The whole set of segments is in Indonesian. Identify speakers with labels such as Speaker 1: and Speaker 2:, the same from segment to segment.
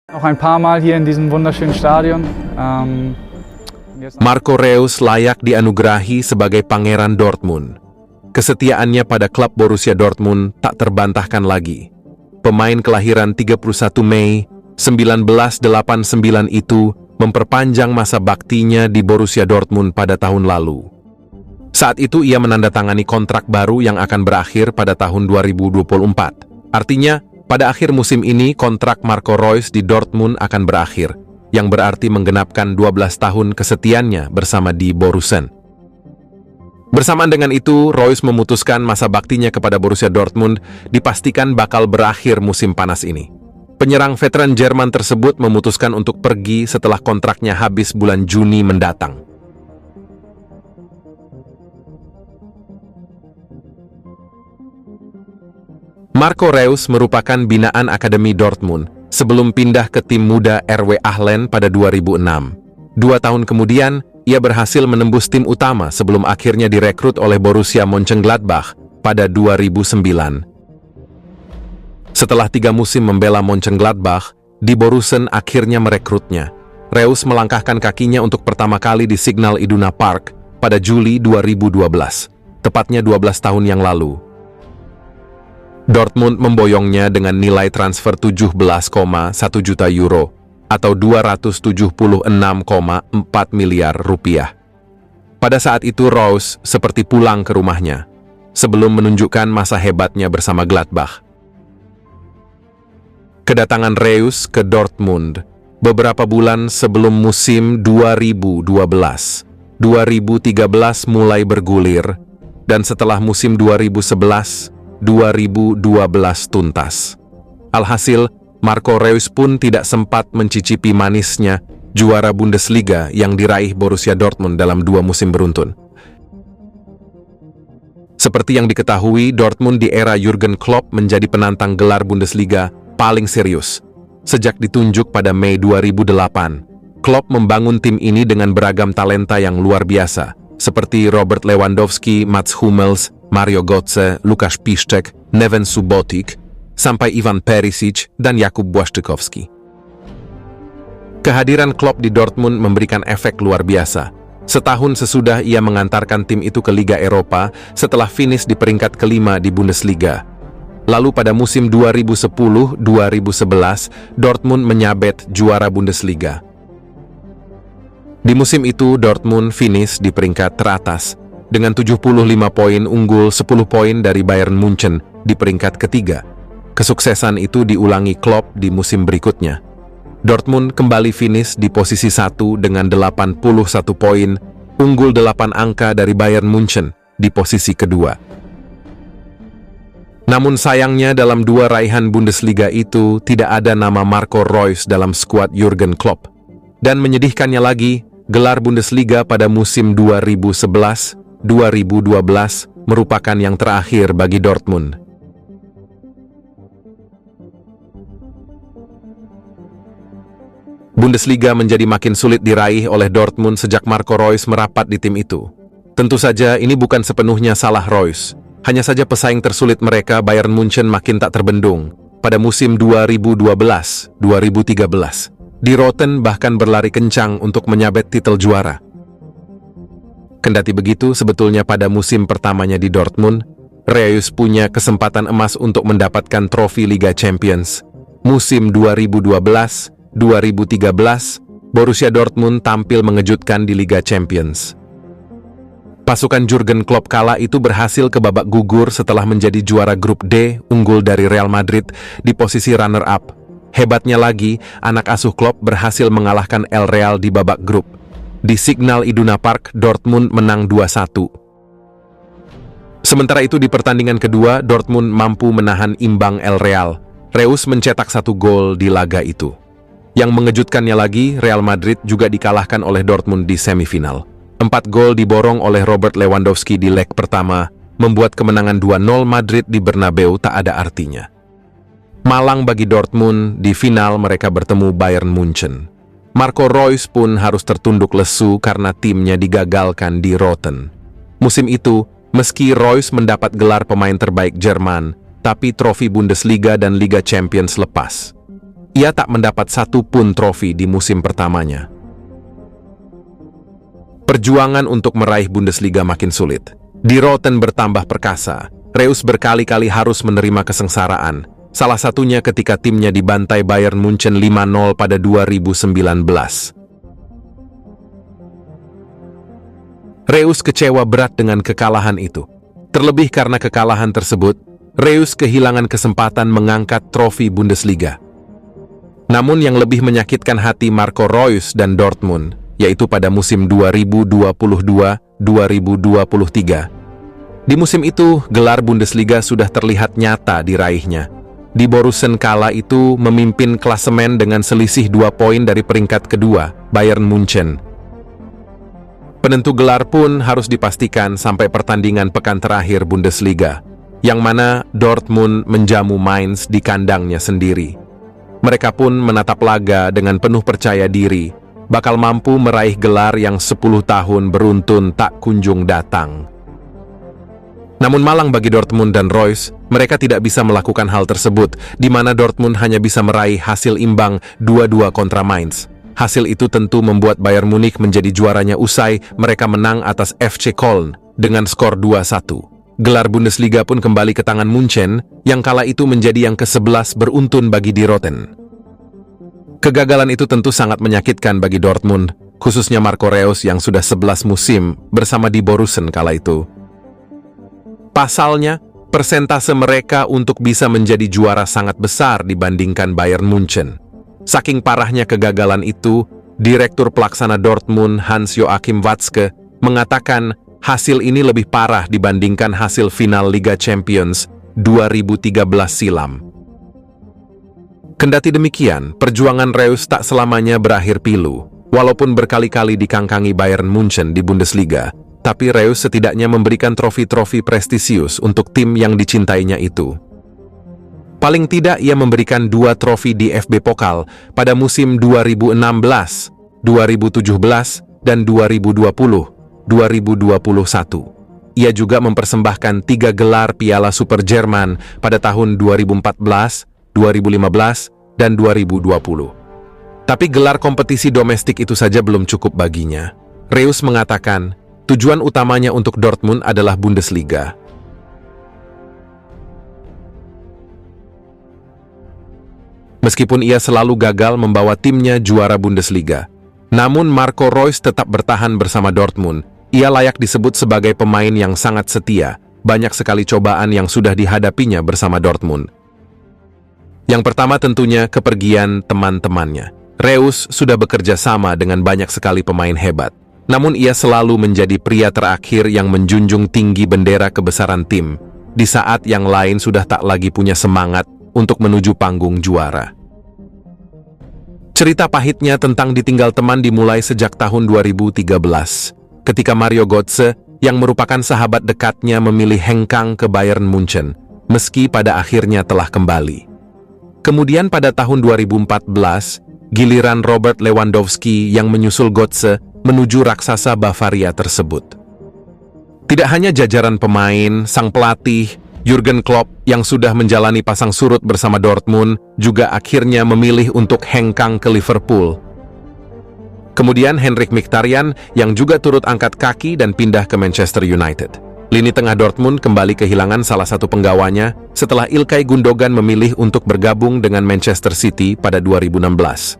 Speaker 1: Noch ein paar Mal hier in diesem wunderschönen Stadion.
Speaker 2: Marco Reus layak dianugerahi sebagai Pangeran Dortmund. Kesetiaannya pada klub Borussia Dortmund tak terbantahkan lagi. Pemain kelahiran 31 Mei 1989 itu memperpanjang masa baktinya di Borussia Dortmund pada tahun lalu. Saat itu ia menandatangani kontrak baru yang akan berakhir pada tahun 2024. Artinya, pada akhir musim ini kontrak Marco Reus di Dortmund akan berakhir, yang berarti menggenapkan 12 tahun kesetiaannya bersama di Borussen. Bersamaan dengan itu, Reus memutuskan masa baktinya kepada Borussia Dortmund dipastikan bakal berakhir musim panas ini. Penyerang veteran Jerman tersebut memutuskan untuk pergi setelah kontraknya habis bulan Juni mendatang. Marco Reus merupakan binaan Akademi Dortmund sebelum pindah ke tim muda RW Ahlen pada 2006. 2 tahun kemudian, ia berhasil menembus tim utama sebelum akhirnya direkrut oleh Borussia Mönchengladbach pada 2009. Setelah 3 musim membela Mönchengladbach, di Borussen akhirnya merekrutnya. Reus melangkahkan kakinya untuk pertama kali di Signal Iduna Park pada Juli 2012, tepatnya 12 tahun yang lalu. Dortmund memboyongnya dengan nilai transfer 17,1 juta euro atau 276,4 miliar rupiah. Pada saat itu Reus seperti pulang ke rumahnya sebelum menunjukkan masa hebatnya bersama Gladbach. Kedatangan Reus ke Dortmund beberapa bulan sebelum musim 2012-2013 mulai bergulir, dan setelah musim 2011-2012 tuntas. Alhasil, Marco Reus pun tidak sempat mencicipi manisnya juara Bundesliga yang diraih Borussia Dortmund dalam 2 musim beruntun. Seperti yang diketahui, Dortmund di era Jurgen Klopp menjadi penantang gelar Bundesliga paling serius. Sejak ditunjuk pada Mei 2008, Klopp membangun tim ini dengan beragam talenta yang luar biasa, seperti Robert Lewandowski, Mats Hummels, Mario Götze, Lukasz Piszczek, Neven Subotic, sampai Ivan Perisic dan Jakub Błaszczykowski. Kehadiran Klopp di Dortmund memberikan efek luar biasa. Setahun sesudah ia mengantarkan tim itu ke Liga Eropa setelah finish di peringkat kelima di Bundesliga. Lalu pada musim 2010-2011, Dortmund menyabet juara Bundesliga. Di musim itu, Dortmund finish di peringkat teratas, dengan 75 poin unggul 10 poin dari Bayern Munchen di peringkat ketiga. Kesuksesan itu diulangi Klopp di musim berikutnya. Dortmund kembali finish di posisi 1 dengan 81 poin, unggul 8 angka dari Bayern Munchen di posisi kedua. Namun sayangnya dalam 2 raihan Bundesliga itu tidak ada nama Marco Reus dalam skuad Jurgen Klopp. Dan menyedihkannya lagi, gelar Bundesliga pada musim 2011-2012 merupakan yang terakhir bagi Dortmund. Bundesliga menjadi makin sulit diraih oleh Dortmund sejak Marco Reus merapat di tim itu. Tentu saja ini bukan sepenuhnya salah Reus. Hanya saja pesaing tersulit mereka, Bayern Munchen, makin tak terbendung. Pada musim 2012-2013, di Rotten bahkan berlari kencang untuk menyabet titel juara. Kendati begitu, sebetulnya pada musim pertamanya di Dortmund, Reus punya kesempatan emas untuk mendapatkan trofi Liga Champions. Musim 2012-2013, Borussia Dortmund tampil mengejutkan di Liga Champions. Pasukan Jurgen Klopp kala itu berhasil ke babak gugur setelah menjadi juara grup D, unggul dari Real Madrid di posisi runner-up. Hebatnya lagi, anak asuh Klopp berhasil mengalahkan El Real di babak grup. Di Signal Iduna Park, Dortmund menang 2-1. Sementara itu di pertandingan kedua, Dortmund mampu menahan imbang El Real. Reus mencetak 1 gol di laga itu. Yang mengejutkannya lagi, Real Madrid juga dikalahkan oleh Dortmund di semifinal. 4 gol diborong oleh Robert Lewandowski di leg pertama, membuat kemenangan 2-0 Madrid di Bernabeu tak ada artinya. Malang bagi Dortmund, di final mereka bertemu Bayern Munchen. Marco Reus pun harus tertunduk lesu karena timnya digagalkan di Rotten. Musim itu, meski Reus mendapat gelar pemain terbaik Jerman, tapi trofi Bundesliga dan Liga Champions lepas. ia tak mendapat satu pun trofi di musim pertamanya. Perjuangan untuk meraih Bundesliga makin sulit. Di Roten bertambah perkasa. Reus berkali-kali harus menerima kesengsaraan. Salah satunya ketika timnya dibantai Bayern Munchen 5-0 pada 2019. Reus kecewa berat dengan kekalahan itu. Terlebih karena kekalahan tersebut, Reus kehilangan kesempatan mengangkat trofi Bundesliga. Namun yang lebih menyakitkan hati Marco Reus dan Dortmund, yaitu pada musim 2022-2023. Di musim itu, gelar Bundesliga sudah terlihat nyata diraihnya. Di Borussen kala itu memimpin klasemen dengan selisih 2 poin dari peringkat kedua, Bayern Munchen. Penentu gelar pun harus dipastikan sampai pertandingan pekan terakhir Bundesliga, yang mana Dortmund menjamu Mainz di kandangnya sendiri. Mereka pun menatap laga dengan penuh percaya diri, bakal mampu meraih gelar yang 10 tahun beruntun tak kunjung datang. Namun malang bagi Dortmund dan Reus, mereka tidak bisa melakukan hal tersebut, di mana Dortmund hanya bisa meraih hasil imbang 2-2 kontra Mainz. Hasil itu tentu membuat Bayern Munich menjadi juaranya usai mereka menang atas FC Köln dengan skor 2-1. Gelar Bundesliga pun kembali ke tangan Munchen, yang kala itu menjadi yang ke-11 beruntun bagi Die Roten. Kegagalan itu tentu sangat menyakitkan bagi Dortmund, khususnya Marco Reus yang sudah 11 musim bersama di Borussen kala itu. Pasalnya, persentase mereka untuk bisa menjadi juara sangat besar dibandingkan Bayern Munchen. Saking parahnya kegagalan itu, Direktur Pelaksana Dortmund Hans-Joachim Watzke mengatakan hasil ini lebih parah dibandingkan hasil final Liga Champions 2013 silam. Kendati demikian, perjuangan Reus tak selamanya berakhir pilu. Walaupun berkali-kali dikangkangi Bayern Munchen di Bundesliga, tapi Reus setidaknya memberikan trofi-trofi prestisius untuk tim yang dicintainya itu. Paling tidak ia memberikan 2 trofi di FB Pokal pada musim 2016, 2017, dan 2020-2021. Ia juga mempersembahkan 3 gelar Piala Super Jerman pada tahun 2014, 2015, dan 2020. Tapi gelar kompetisi domestik itu saja belum cukup baginya. Reus mengatakan, tujuan utamanya untuk Dortmund adalah Bundesliga. Meskipun ia selalu gagal membawa timnya juara Bundesliga, namun Marco Reus tetap bertahan bersama Dortmund. Ia layak disebut sebagai pemain yang sangat setia. Banyak sekali cobaan yang sudah dihadapinya bersama Dortmund. Yang pertama tentunya kepergian teman-temannya. Reus sudah bekerja sama dengan banyak sekali pemain hebat. Namun ia selalu menjadi pria terakhir yang menjunjung tinggi bendera kebesaran tim, di saat yang lain sudah tak lagi punya semangat untuk menuju panggung juara. Cerita pahitnya tentang ditinggal teman dimulai sejak tahun 2013, ketika Mario Götze, yang merupakan sahabat dekatnya, memilih hengkang ke Bayern Munchen, meski pada akhirnya telah kembali. Kemudian pada tahun 2014, giliran Robert Lewandowski yang menyusul Götze menuju raksasa Bavaria tersebut. Tidak hanya jajaran pemain, sang pelatih, Jurgen Klopp yang sudah menjalani pasang surut bersama Dortmund juga akhirnya memilih untuk hengkang ke Liverpool. Kemudian Henrik Mkhitaryan yang juga turut angkat kaki dan pindah ke Manchester United. Lini tengah Dortmund kembali kehilangan salah satu penggawanya setelah Ilkay Gundogan memilih untuk bergabung dengan Manchester City pada 2016.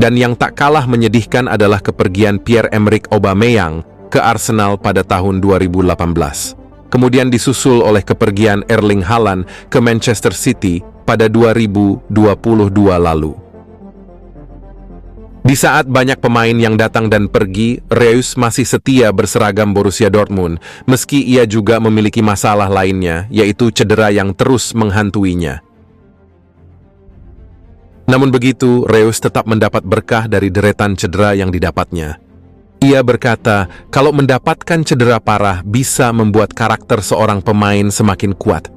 Speaker 2: Dan yang tak kalah menyedihkan adalah kepergian Pierre-Emerick Aubameyang ke Arsenal pada tahun 2018. Kemudian disusul oleh kepergian Erling Haaland ke Manchester City pada 2022 lalu. Di saat banyak pemain yang datang dan pergi, Reus masih setia berseragam Borussia Dortmund, meski ia juga memiliki masalah lainnya, yaitu cedera yang terus menghantuinya. Namun begitu, Reus tetap mendapat berkah dari deretan cedera yang didapatnya. Ia berkata, kalau mendapatkan cedera parah bisa membuat karakter seorang pemain semakin kuat.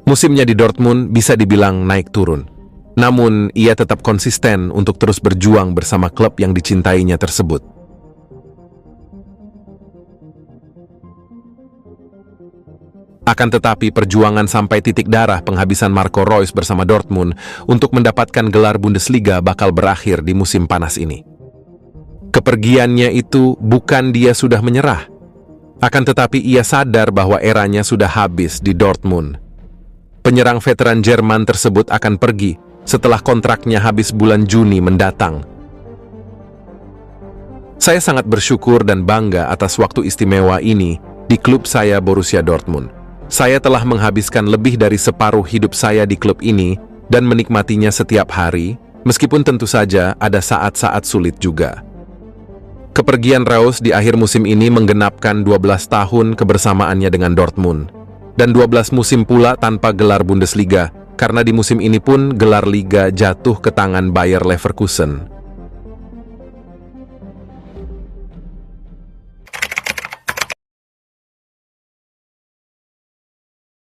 Speaker 2: Musimnya di Dortmund bisa dibilang naik turun. Namun, ia tetap konsisten untuk terus berjuang bersama klub yang dicintainya tersebut. Akan tetapi perjuangan sampai titik darah penghabisan Marco Reus bersama Dortmund untuk mendapatkan gelar Bundesliga bakal berakhir di musim panas ini. Kepergiannya itu bukan dia sudah menyerah. Akan tetapi ia sadar bahwa eranya sudah habis di Dortmund. Penyerang veteran Jerman tersebut akan pergi setelah kontraknya habis bulan Juni mendatang. Saya sangat bersyukur dan bangga atas waktu istimewa ini di klub saya Borussia Dortmund. Saya telah menghabiskan lebih dari separuh hidup saya di klub ini dan menikmatinya setiap hari, meskipun tentu saja ada saat-saat sulit juga. Kepergian Reus di akhir musim ini menggenapkan 12 tahun kebersamaannya dengan Dortmund, dan 12 musim pula tanpa gelar Bundesliga, karena di musim ini pun gelar Liga jatuh ke tangan Bayer Leverkusen.